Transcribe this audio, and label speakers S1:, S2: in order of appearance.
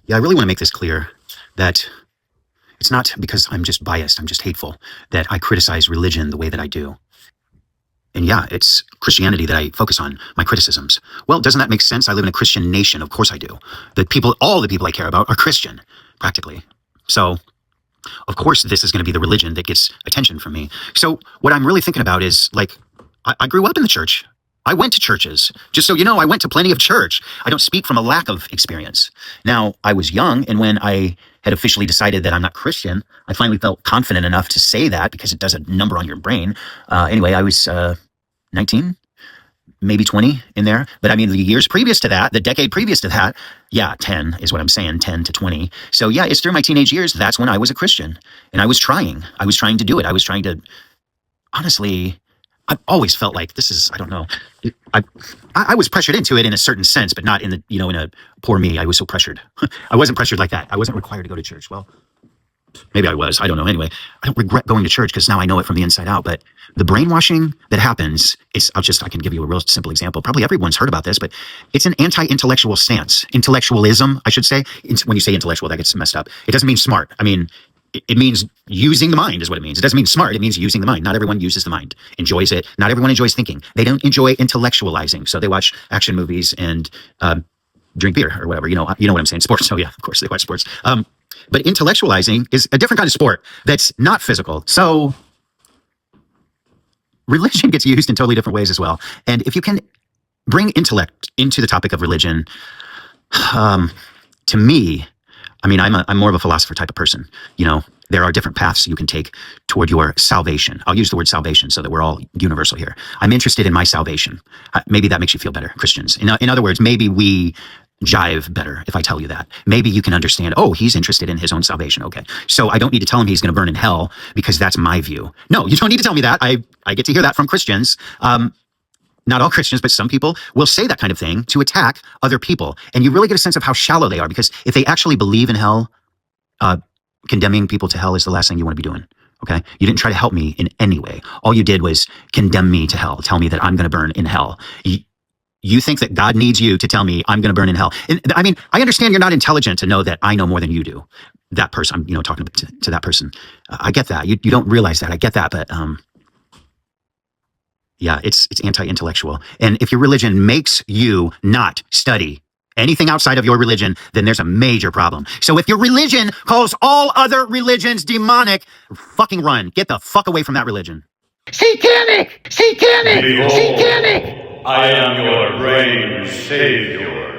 S1: Yeah, I really want to make this clear that it's not because I'm just biased, I'm just hateful, that I criticize religion the way that I do. And yeah, it's Christianity that I focus on, my criticisms. Well, doesn't that make sense? I live in a Christian nation. Of course I do. All the people I care about are Christian, practically. So, of course, this is going to be the religion that gets attention from me. So, what I'm really thinking about is, like, I grew up in the church. I went to churches. Just so you know, I went to plenty of church. I don't speak from a lack of experience. Now, I was young, and when I had officially decided that I'm not Christian, I finally felt confident enough to say that because it does a number on your brain. Anyway, I was 19, maybe 20 in there. But I mean, the years previous to that, the decade previous to that, yeah, 10 is what I'm saying, 10 to 20. So yeah, it's through my teenage years. That's when I was a Christian, and I was trying to do it. I was trying to, honestly, I've always felt like this is, I don't know. I was pressured into it in a certain sense, but not in the, in a poor me. I was so pressured. I wasn't pressured like that. I wasn't required to go to church. Well, maybe I was. I don't know. Anyway, I don't regret going to church because now I know it from the inside out. But the brainwashing that happens is, I can give you a real simple example. Probably everyone's heard about this, but it's an anti-intellectual stance. Intellectualism, I should say. When you say intellectual, that gets messed up. It doesn't mean smart. I mean, it means using the mind is what it means. It doesn't mean smart. It means using the mind. Not everyone uses the mind, enjoys it. Not everyone enjoys thinking. They don't enjoy intellectualizing. So they watch action movies and drink beer or whatever. You know what I'm saying? Sports. Oh yeah, of course they watch sports. But intellectualizing is a different kind of sport that's not physical. So religion gets used in totally different ways as well. And if you can bring intellect into the topic of religion, to me, I mean, I'm more of a philosopher type of person. There are different paths you can take toward your salvation. I'll use the word salvation so that we're all universal here. I'm interested in my salvation. Maybe that makes you feel better, Christians. In other words, maybe we jive better if I tell you that. Maybe you can understand, oh, he's interested in his own salvation. Okay. So I don't need to tell him he's going to burn in hell because that's my view. No, you don't need to tell me that. I get to hear that from Christians. Not all Christians, but some people will say that kind of thing to attack other people. And you really get a sense of how shallow they are, because if they actually believe in hell, condemning people to hell is the last thing you want to be doing. Okay. You didn't try to help me in any way. All you did was condemn me to hell. Tell me that I'm going to burn in hell. You think that God needs you to tell me I'm going to burn in hell. And, I mean, I understand you're not intelligent to know that I know more than you do. That person, I'm, talking to that person. I get that. You don't realize that. I get that. But, yeah, it's anti-intellectual. And if your religion makes you not study anything outside of your religion, then there's a major problem. So if your religion calls all other religions demonic, fucking run. Get the fuck away from that religion.
S2: Satanic! Satanic!
S3: Behold,
S2: Satanic!
S3: I am your brain savior.